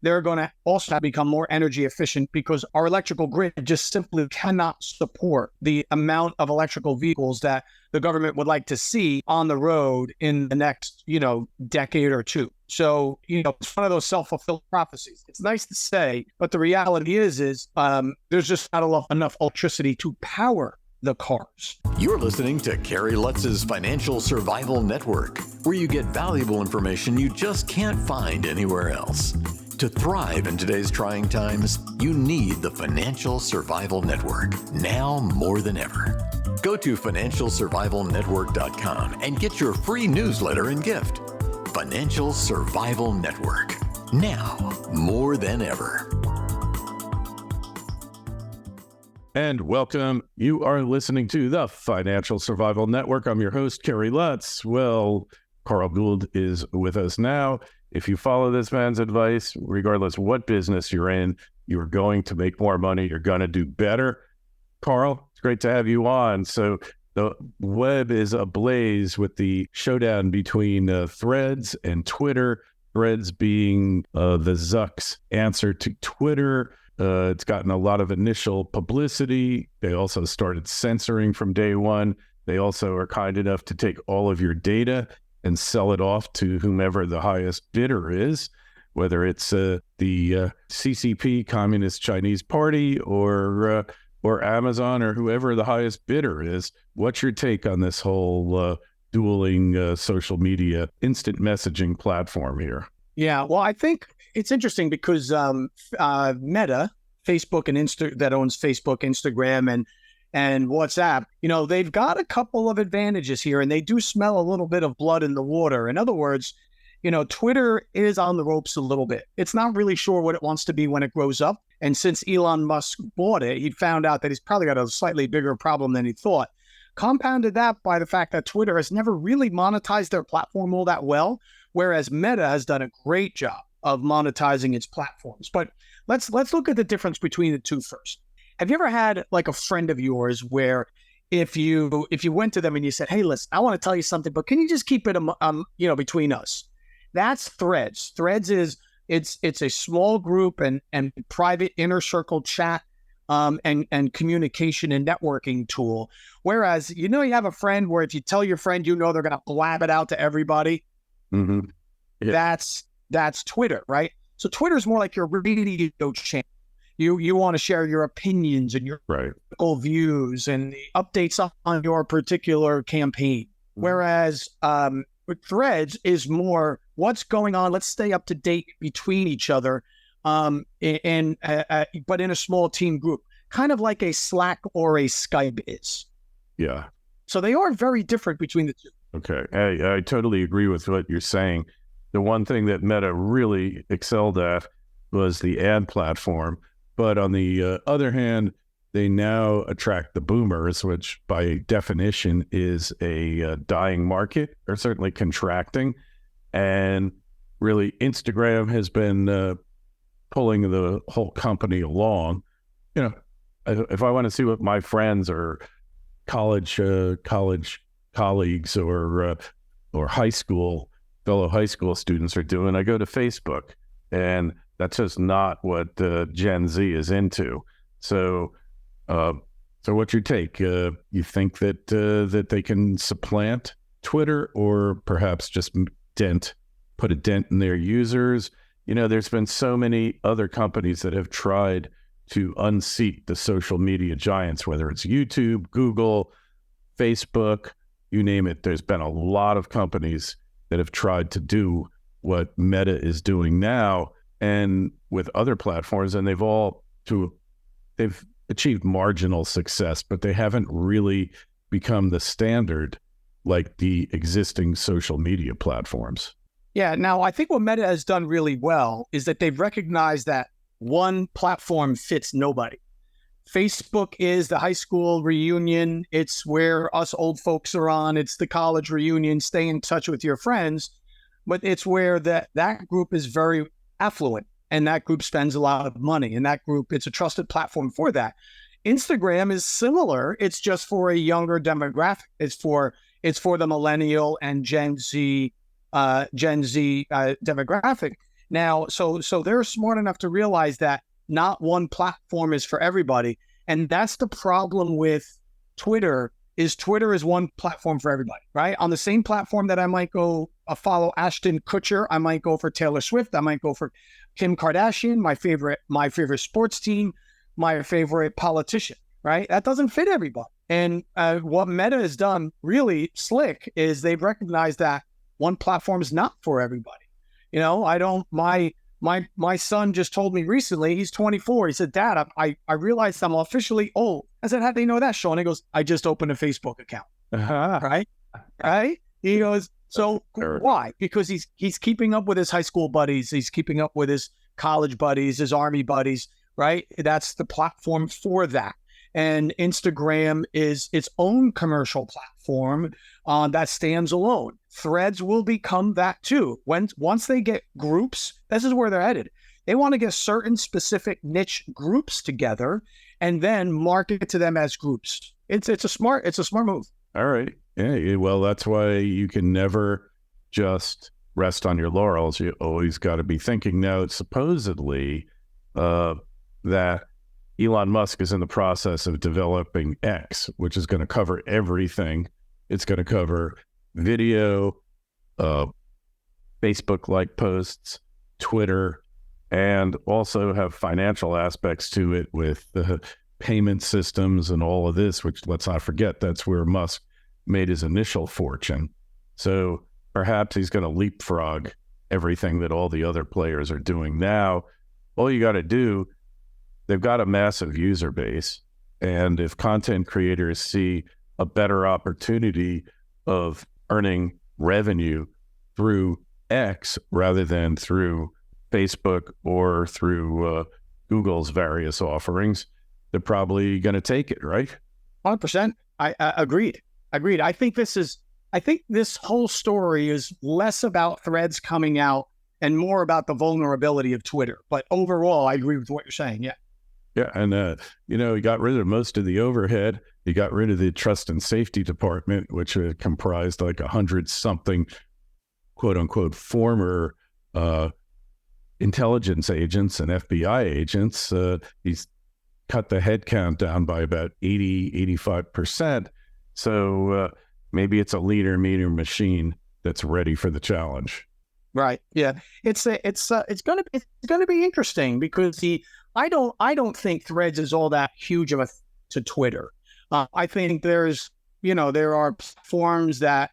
they're going to also become more energy efficient because our electrical grid just simply cannot support the amount of electrical vehicles that the government would like to see on the road in the next, decade or two. So, it's one of those self-fulfilling prophecies. It's nice to say, but the reality is there's just not enough electricity to power the cars. You're listening to Kerry Lutz's Financial Survival Network, where you get valuable information you just can't find anywhere else. To thrive in today's trying times, you need the Financial Survival Network, now more than ever. Go to financialsurvivalnetwork.com and get your free newsletter and gift. Financial Survival Network, now more than ever. And welcome. You are listening to the Financial Survival Network. I'm your host, Kerry Lutz. Well, Carl Gould is with us now. If you follow this man's advice, regardless what business you're in, you're going to make more money. You're going to do better. Carl, it's great to have you on. So the web is ablaze with the showdown between Threads and Twitter. Threads being the Zuck's answer to Twitter. It's gotten a lot of initial publicity. They also started censoring from day one. They also are kind enough to take all of your data and sell it off to whomever the highest bidder is, whether it's the CCP, Communist Chinese Party, or Amazon, or whoever the highest bidder is. What's your take on this whole dueling social media instant messaging platform here? Yeah, well, I think it's interesting because Meta, Facebook and that owns Facebook, Instagram, and WhatsApp, they've got a couple of advantages here, and they do smell a little bit of blood in the water. In other words, Twitter is on the ropes a little bit. It's not really sure what it wants to be when it grows up. And since Elon Musk bought it, he found out that he's probably got a slightly bigger problem than he thought. Compounded that by the fact that Twitter has never really monetized their platform all that well, whereas Meta has done a great job of monetizing its platforms. But let's look at the difference between the two first. Have you ever had like a friend of yours where if you went to them and you said, "Hey, listen, I want to tell you something, but can you just keep it between us?" That's Threads. Threads is it's a small group and private inner circle chat and communication and networking tool. Whereas you have a friend where if you tell your friend, they're going to blab it out to everybody. Mm-hmm. Yeah. That's Twitter, right? So Twitter is more like your radio channel. You want to share your opinions and your political views and the updates on your particular campaign. Mm-hmm. Whereas Threads is more what's going on. Let's stay up to date between each other, but in a small team group, kind of like a Slack or a Skype is. Yeah. So they are very different between the two. Okay. I totally agree with what you're saying. The one thing that Meta really excelled at was the ad platform. But on the other hand, they now attract the boomers, which by definition is a dying market, or certainly contracting. And really, Instagram has been pulling the whole company along. If I want to see what my friends or college colleagues or fellow high school students are doing, I go to Facebook, and that's just not what Gen Z is into. So what's your take? You think that they can supplant Twitter, or perhaps just put a dent in their users? There's been so many other companies that have tried to unseat the social media giants, whether it's YouTube, Google, Facebook, you name it. There's been a lot of companies that have tried to do what Meta is doing now, and with other platforms, and they've achieved marginal success, but they haven't really become the standard like the existing social media platforms. Yeah. Now, I think what Meta has done really well is that they've recognized that one platform fits nobody. Facebook is the high school reunion. It's where us old folks are on. It's the college reunion. Stay in touch with your friends. But it's where that group is very affluent, and that group spends a lot of money, and that group, it's a trusted platform for that. Instagram is similar. It's just for a younger demographic. It's for the millennial and Gen Z demographic. Now, so they're smart enough to realize that not one platform is for everybody. And that's the problem with Twitter is one platform for everybody, right? On the same platform that I might go follow Ashton Kutcher, I might go for Taylor Swift, I might go for Kim Kardashian, my favorite sports team, my favorite politician, right? That doesn't fit everybody. And what Meta has done really slick is they've recognized that one platform is not for everybody. You know, my son just told me recently, he's 24. He said, Dad, I realized I'm officially old. I said, how do you know that, Sean? He goes, I just opened a Facebook account. Right? He goes, so why? Because he's keeping up with his high school buddies. He's keeping up with his college buddies, his army buddies, right? That's the platform for that. And Instagram is its own commercial platform that stands alone. Threads will become that too. Once they get groups, this is where they're headed. They want to get certain specific niche groups together and then market to them as groups. It's a smart move. All right. Yeah. Well, that's why you can never just rest on your laurels. You always got to be thinking. Now, supposedly that Elon Musk is in the process of developing X, which is going to cover everything. It's going to cover video, Facebook-like posts, Twitter, and also have financial aspects to it with the payment systems and all of this, which let's not forget, that's where Musk made his initial fortune. So perhaps he's going to leapfrog everything that all the other players are doing now. All you got to do, they've got a massive user base. And if content creators see a better opportunity of earning revenue through X rather than through Facebook or through Google's various offerings, they're probably going to take it, right? 100%. I agreed. I think this whole story is less about Threads coming out and more about the vulnerability of Twitter. But overall, I agree with what you're saying. Yeah. Yeah. And, he got rid of most of the overhead. He got rid of the trust and safety department, which comprised like 100-something, quote unquote, former intelligence agents and FBI agents. He's cut the headcount down by about 85%. So maybe it's a leaner, meaner machine that's ready for the challenge. Right. Yeah. It's going to be interesting because I don't think Threads is all that huge of a to Twitter. I think there are platforms that,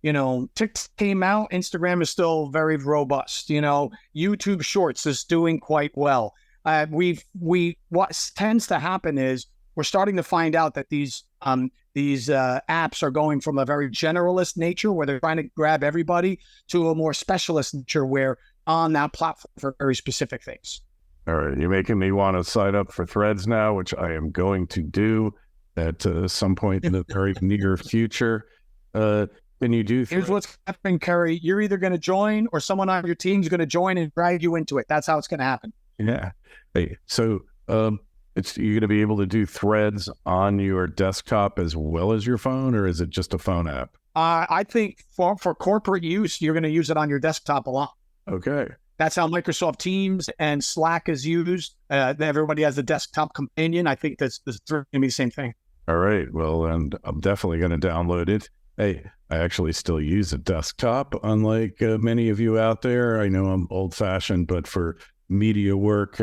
TikTok came out. Instagram is still very robust. YouTube Shorts is doing quite well. What tends to happen is we're starting to find out that these apps are going from a very generalist nature where they're trying to grab everybody to a more specialist nature where on that platform for very specific things. All right. You're making me want to sign up for Threads now, which I am going to do at some point in the very near future. Can you do? Here's what's happening, Kerry. You're either going to join or someone on your team is going to join and drag you into it. That's how it's going to happen. Yeah. Hey, so you're going to be able to do Threads on your desktop as well as your phone, or is it just a phone app? I think for corporate use, you're going to use it on your desktop a lot. Okay. That's how Microsoft Teams and Slack is used. Everybody has a desktop companion. I think that's going to be the same thing. All right. Well, and I'm definitely going to download it. Hey, I actually still use a desktop, unlike many of you out there. I know I'm old-fashioned, but for media work,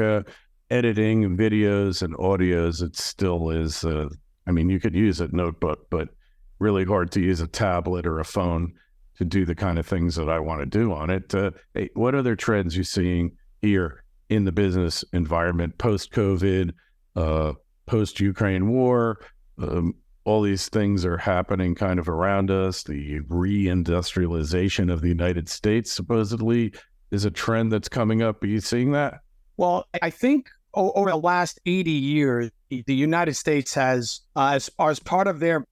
editing videos and audios, it still is. You could use a notebook, but really hard to use a tablet or a phone to do the kind of things that I want to do on it. Hey, what other trends you seeing here in the business environment post-COVID, post-Ukraine war? All these things are happening kind of around us. The reindustrialization of the United States supposedly is a trend that's coming up. Are you seeing that? Well, I think over the last 80 years, the United States has, as part of their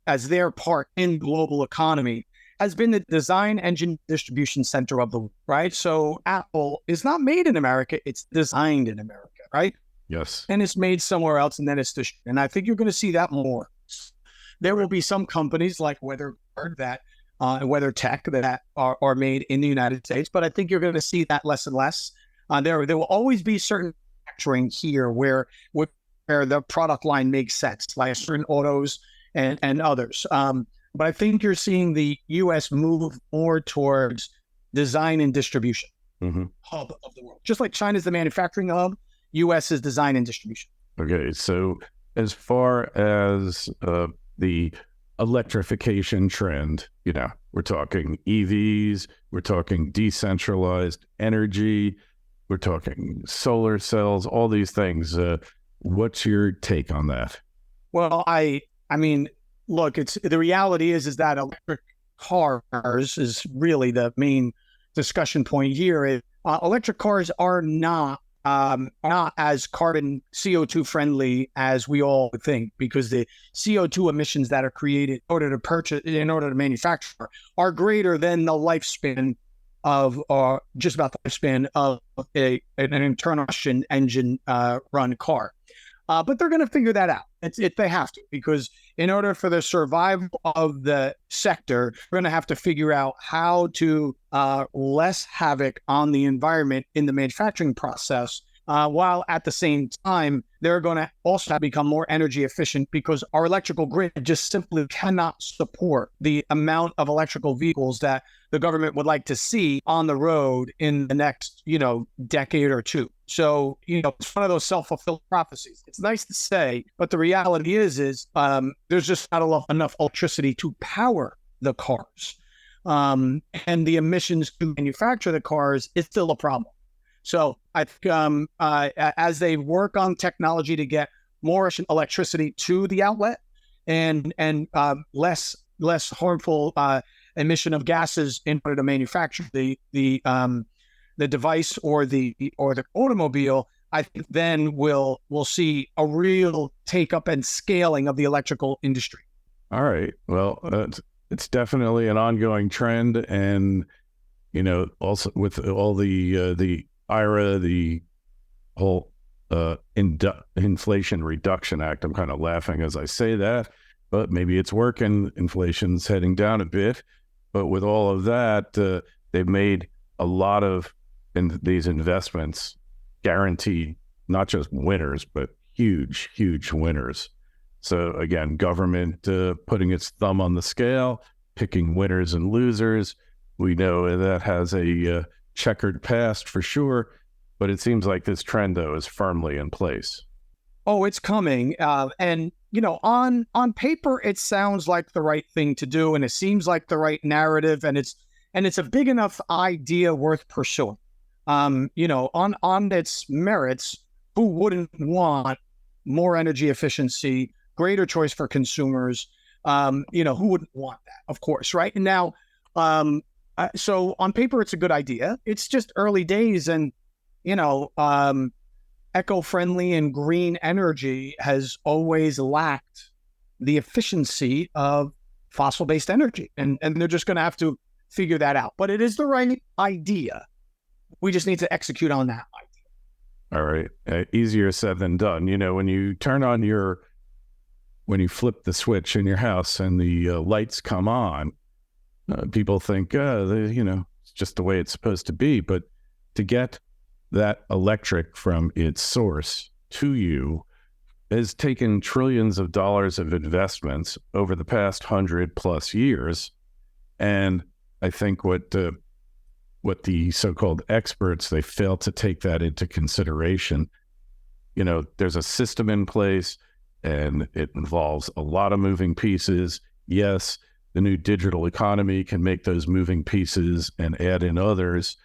part in global economy, has been the design, engine, distribution center of the world, right? So Apple is not made in America; it's designed in America, right? Yes. And it's made somewhere else, and then it's distributed. And I think you're going to see that more. There will be some companies like WeatherTech that are made in the United States, but I think you're going to see that less and less. There will always be certain manufacturing here where the product line makes sense, like certain autos and others. But I think you're seeing the U.S. move more towards design and distribution hub of the world. Just like China's the manufacturing hub, U.S. is design and distribution. Okay, so as far as the electrification trend, we're talking EVs, we're talking decentralized energy, we're talking solar cells, all these things. What's your take on that? Well, I mean, look, the reality is that electric cars is really the main discussion point here. Electric cars are not as carbon CO2 friendly as we all think, because the CO2 emissions that are created in order to manufacture are greater than the lifespan of just about the lifespan of an internal combustion engine run car. But they're going to figure that out. They have to, because in order for the survival of the sector, we're going to have to figure out how to less havoc on the environment in the manufacturing process, while at the same time, they're going to also have to become more energy efficient, because our electrical grid just simply cannot support the amount of electrical vehicles that the government would like to see on the road in the next, decade or two. So, it's one of those self-fulfilling prophecies. It's nice to say, but the reality is there's just not enough electricity to power the cars. And the emissions to manufacture the cars is still a problem. So I think as they work on technology to get more electricity to the outlet and less harmful emission of gases in order to manufacture the device or the automobile, I think then we'll see a real take up and scaling of the electrical industry. All right. Well, it's definitely an ongoing trend, and also with all the IRA, the whole Inflation Reduction Act. I'm kind of laughing as I say that, but maybe it's working. Inflation's heading down a bit, but with all of that, they've made a lot of these investments guaranteed, not just winners, but huge, huge winners. So again, government putting its thumb on the scale, picking winners and losers. We know that has a checkered past for sure, but it seems like this trend, though, is firmly in place. Oh, it's coming. And, on paper, it sounds like the right thing to do, and it seems like the right narrative, and it's a big enough idea worth pursuing. On its merits, who wouldn't want more energy efficiency, greater choice for consumers? Who wouldn't want that, of course, right? And now, so on paper, it's a good idea. It's just early days, and, eco-friendly and green energy has always lacked the efficiency of fossil-based energy. And they're just going to have to figure that out. But it is the right idea. We just need to execute on that idea. All right. Easier said than done. When you flip the switch in your house and the lights come on, people think, it's just the way it's supposed to be. But to get that electric from its source to you has taken trillions of dollars of investments over the past 100+ years. And I think what the so-called experts, they fail to take that into consideration. There's a system in place, and it involves a lot of moving pieces. Yes, the new digital economy can make those moving pieces and add in others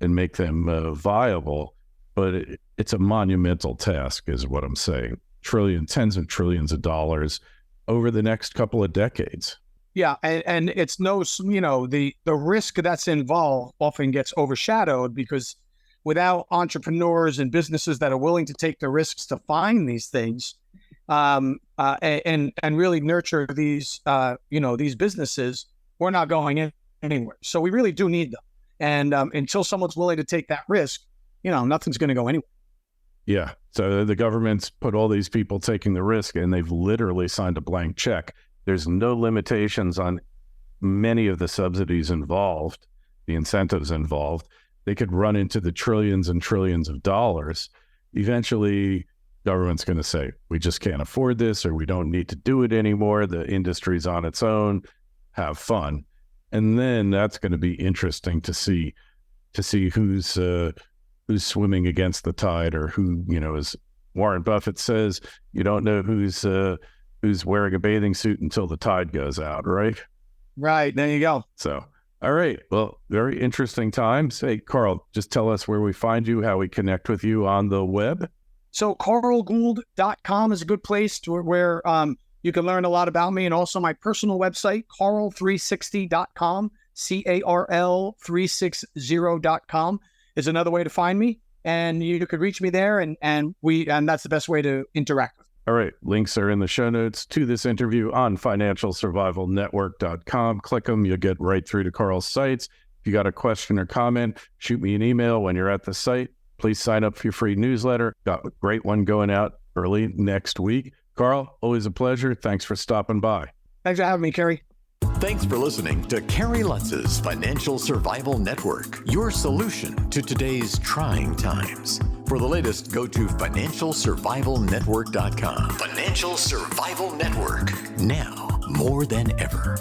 and make them viable, but it's a monumental task, is what I'm saying. Tens of trillions of dollars over the next couple of decades. Yeah, and it's the risk that's involved often gets overshadowed, because without entrepreneurs and businesses that are willing to take the risks to find these things, and really nurture these businesses, we're not going anywhere. So we really do need them. And until someone's willing to take that risk, nothing's going to go anywhere. Yeah. So the government's put all these people taking the risk, and they've literally signed a blank check. There's no limitations on many of the subsidies involved, the incentives involved. they could run into the trillions and trillions of dollars. Eventually, government's going to say, we just can't afford this, or we don't need to do it anymore. The industry's on its own. Have fun. And then that's going to be interesting to see who's swimming against the tide, or who, as Warren Buffett says, you don't know who's wearing a bathing suit until the tide goes out, right? Right. There you go. So, all right. Well, very interesting times. Hey, Carl, just tell us where we find you, how we connect with you on the web. So carlgould.com is a good place where you can learn a lot about me, and also my personal website, carl360.com, CARL360.com is another way to find me, and you could reach me there, and that's the best way to interact with me. All right. Links are in the show notes to this interview on financialsurvivalnetwork.com. Click them. You'll get right through to Carl's sites. If you got a question or comment, shoot me an email when you're at the site. Please sign up for your free newsletter. Got a great one going out early next week. Carl, always a pleasure. Thanks for stopping by. Thanks for having me, Kerry. Thanks for listening to Kerry Lutz's Financial Survival Network, your solution to today's trying times. For the latest, go to financialsurvivalnetwork.com. Financial Survival Network, now more than ever.